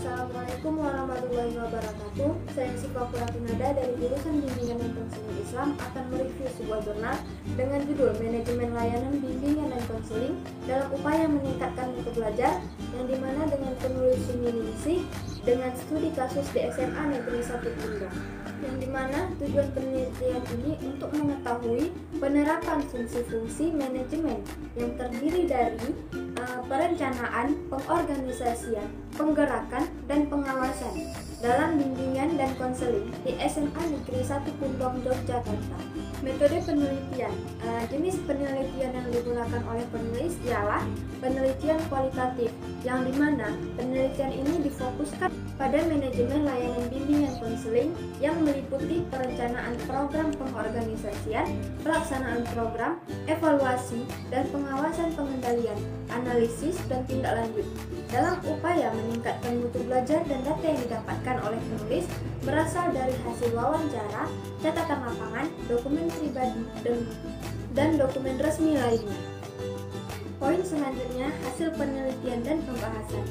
Assalamualaikum warahmatullahi wabarakatuh. Saya Siva Puratinada dari jurusan Bimbingan dan Konseling Islam akan mereview sebuah jurnal dengan judul Manajemen Layanan Bimbingan dan Konseling dalam upaya meningkatkan mutu belajar, yang dimana dengan penulis Suminingsih dengan studi kasus di SMA Negeri 1 Pindong, yang dimana tujuan penelitian ini untuk mengetahui penerapan fungsi-fungsi manajemen yang terdiri dari perencanaan, pengorganisasian, penggerakan, dan pengawasan dalam bimbingan dan konseling di SMA Negeri 1 Pindong, Yogyakarta. Metode penelitian, jenis penelitian yang digunakan oleh penulis ialah penelitian kualitatif, yang dimana penelitian ini difokuskan pada manajemen layanan bimbingan konseling yang meliputi perencanaan program pengorganisasian, pelaksanaan program, evaluasi, dan pengawasan pengendalian, analisis, dan tindak lanjut. Dalam upaya meningkatkan mutu belajar dan data yang didapatkan oleh penulis berasal dari hasil wawancara, catatan lapangan, dokumen pribadi, dan dokumen resmi lainnya. Poin selanjutnya, hasil penelitian dan pembahasan.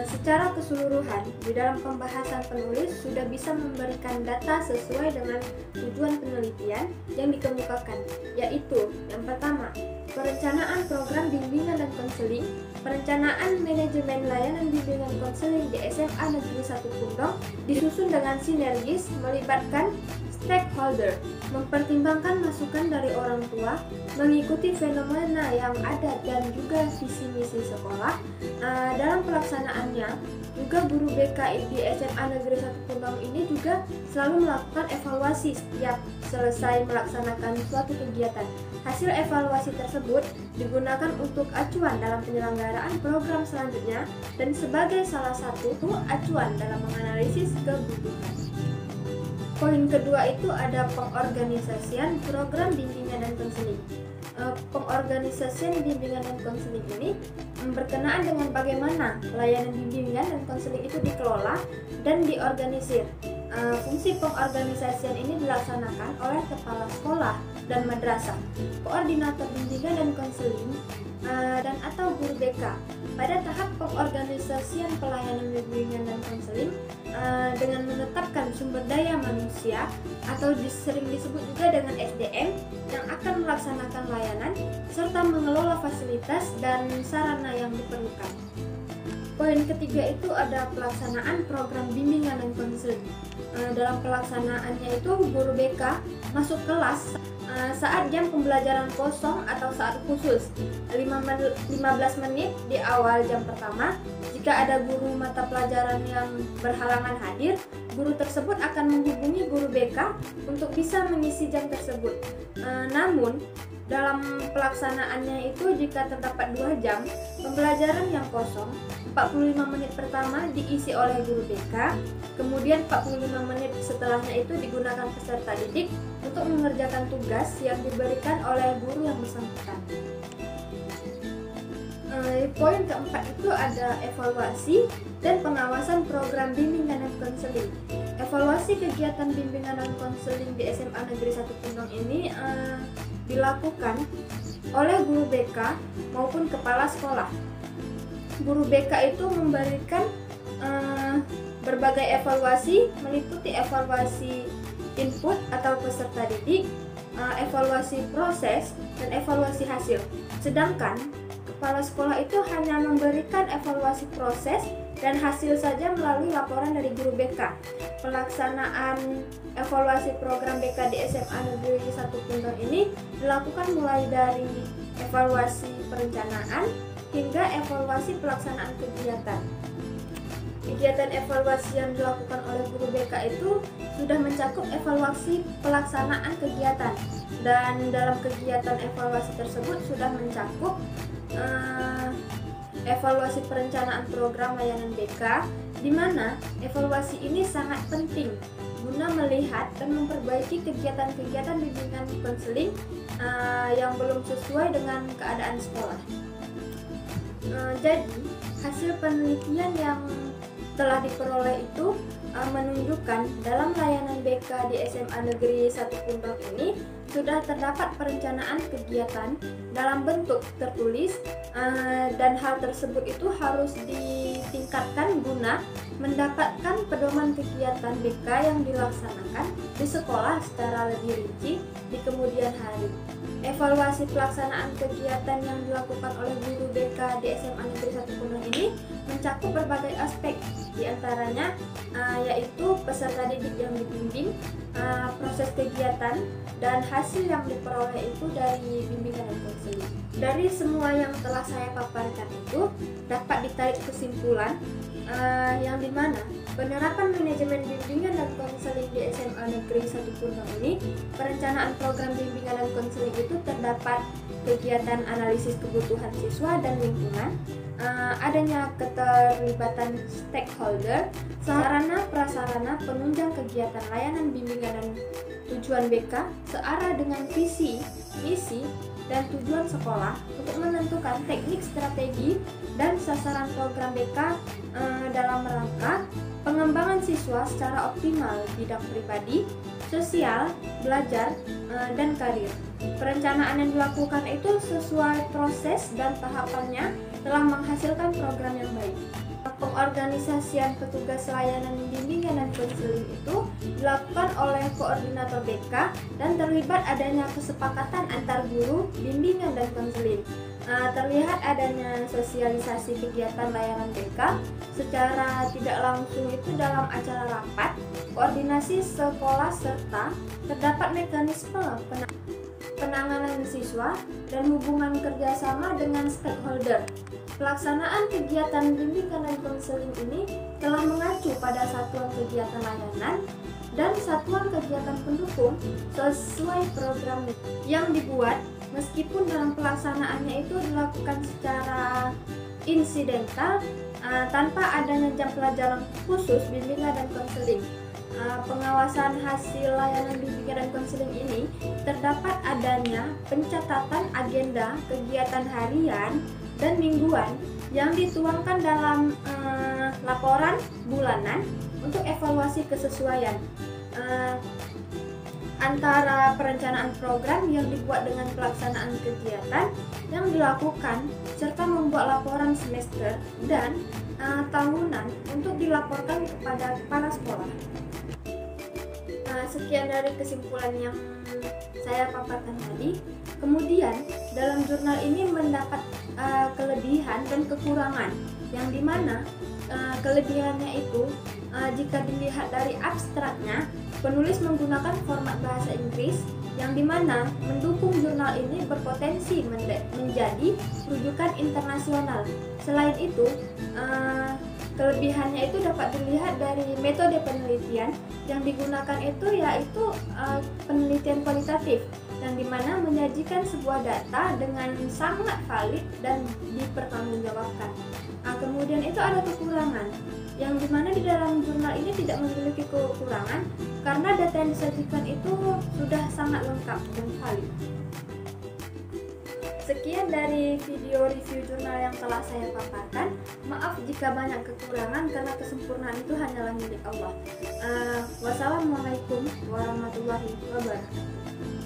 Secara keseluruhan, di dalam pembahasan penulis sudah bisa memberikan data sesuai dengan tujuan penelitian yang dikemukakan, yaitu yang pertama, perencanaan program bimbingan dan konseling, perencanaan manajemen layanan bimbingan konseling di SMA Negeri 1 Pindong disusun dengan sinergis melibatkan stakeholder, mempertimbangkan masukan dari orang tua, mengikuti fenomena yang ada dan juga visi misi sekolah. Dalam pelaksanaannya, juga guru BK di SMA Negeri 1 Pindong ini juga selalu melakukan evaluasi setiap selesai melaksanakan suatu kegiatan. Hasil evaluasi tersebut digunakan untuk acuan dalam penyelenggaraan program selanjutnya dan sebagai salah satu acuan dalam menganalisis kebutuhan. Poin kedua itu ada pengorganisasian program bimbingan dan konseling. Pengorganisasian bimbingan dan konseling ini berkenaan dengan bagaimana layanan bimbingan dan konseling itu dikelola dan diorganisir. Fungsi pengorganisasian ini dilaksanakan oleh kepala sekolah dan madrasah, koordinator bimbingan dan konseling, dan atau guru BK. Pada tahap pengorganisasian pelayanan bimbingan dan konseling, dengan menetapkan sumber daya manusia atau sering disebut juga dengan SDM yang akan melaksanakan layanan serta mengelola fasilitas dan sarana yang diperlukan. Poin ketiga itu ada pelaksanaan program bimbingan dan konseling. Dalam pelaksanaannya itu guru BK masuk kelas saat jam pembelajaran kosong atau saat khusus 15 menit di awal jam pertama. Jika ada guru mata pelajaran yang berhalangan hadir, guru tersebut akan menghubungi guru BK untuk bisa mengisi jam tersebut. Namun dalam pelaksanaannya itu jika terdapat 2 jam pembelajaran yang kosong, 45 menit pertama diisi oleh guru BK, kemudian 45 menit setelahnya itu digunakan peserta didik untuk mengerjakan tugas yang diberikan oleh guru yang bersangkutan. Poin keempat itu ada evaluasi dan pengawasan program bimbingan dan konseling. Evaluasi kegiatan bimbingan dan konseling di SMA Negeri 1 Pindong ini dilakukan oleh guru BK maupun kepala sekolah. Guru BK itu memberikan berbagai evaluasi, meliputi evaluasi input atau peserta didik, evaluasi proses, dan evaluasi hasil. Sedangkan kepala sekolah itu hanya memberikan evaluasi proses dan hasil saja melalui laporan dari guru BK. Pelaksanaan evaluasi program BK di SMA Negeri 1 Pindong ini dilakukan mulai dari evaluasi perencanaan hingga evaluasi pelaksanaan kegiatan. Kegiatan evaluasi yang dilakukan oleh guru BK itu sudah mencakup evaluasi pelaksanaan kegiatan, dan dalam kegiatan evaluasi tersebut sudah mencakup evaluasi perencanaan program layanan BK, di mana evaluasi ini sangat penting guna melihat dan memperbaiki kegiatan-kegiatan bimbingan konseling yang belum sesuai dengan keadaan sekolah. Jadi hasil penelitian yang telah diperoleh itu menunjukkan dalam layanan BK di SMA Negeri 1 Pindong ini sudah terdapat perencanaan kegiatan dalam bentuk tertulis, dan hal tersebut itu harus ditingkatkan guna mendapatkan pedoman kegiatan BK yang dilaksanakan di sekolah secara lebih rinci di kemudian hari. Evaluasi pelaksanaan kegiatan yang dilakukan oleh guru BK di SMA Negeri 1 Pundong ini mencakup berbagai aspek, diantaranya yaitu peserta didik yang dibimbing, proses kegiatan, dan hasil yang diperoleh itu dari bimbingan dan konseling. Dari semua yang telah saya paparkan itu dapat ditarik kesimpulan yang dimana penerapan manajemen bimbingan dan konseling di SMA Negeri 1 Pundong ini, perencanaan program bimbingan dan konseling itu terdapat kegiatan analisis kebutuhan siswa dan lingkungan, adanya keterlibatan stakeholder, sarana prasarana penunjang kegiatan layanan bimbingan dan tujuan BK searah dengan visi, misi, dan tujuan sekolah untuk menentukan teknik, strategi, dan sasaran program BK dalam rangka pengembangan siswa secara optimal bidang pribadi, sosial, belajar, dan karir. Perencanaan yang dilakukan itu sesuai proses dan tahapannya telah menghasilkan program yang baik. Pengorganisasian petugas layanan bimbingan dan konseling itu dilakukan oleh koordinator BK dan terlibat adanya kesepakatan antar guru bimbingan dan konseling. Terlihat adanya sosialisasi kegiatan layanan BK secara tidak langsung itu dalam acara rapat, koordinasi sekolah, serta terdapat mekanisme penanganan siswa dan hubungan kerjasama dengan stakeholder. Pelaksanaan kegiatan bimbingan dan konseling ini telah mengacu pada satuan kegiatan layanan dan satuan kegiatan pendukung sesuai program yang dibuat, meskipun dalam pelaksanaannya itu dilakukan secara insidental tanpa adanya jam pelajaran khusus bimbingan dan konseling. Pengawasan hasil layanan bimbingan dan konseling ini terdapat adanya pencatatan agenda kegiatan harian dan mingguan yang dituangkan dalam laporan bulanan untuk evaluasi kesesuaian antara perencanaan program yang dibuat dengan pelaksanaan kegiatan yang dilakukan, serta membuat laporan semester dan tahunan untuk dilaporkan kepada kepala sekolah. Sekian dari kesimpulan yang saya paparkan tadi. Kemudian dalam jurnal ini mendapat kelebihan dan kekurangan, yang dimana kelebihannya itu jika dilihat dari abstraknya, penulis menggunakan format bahasa Inggris yang dimana mendukung jurnal ini berpotensi menjadi rujukan internasional. Selain itu, kelebihannya itu dapat dilihat dari metode penelitian yang digunakan itu yaitu penelitian kualitatif, yang dimana menyajikan sebuah data dengan sangat valid dan dipertanggungjawabkan. Kemudian itu ada kekurangan, yang dimana di dalam jurnal ini tidak memiliki kekurangan karena data yang disajikan itu sudah sangat lengkap dan valid. Sekian dari video review jurnal yang telah saya paparkan. Maaf jika banyak kekurangan karena kesempurnaan itu hanyalah milik Allah. Wassalamualaikum warahmatullahi wabarakatuh.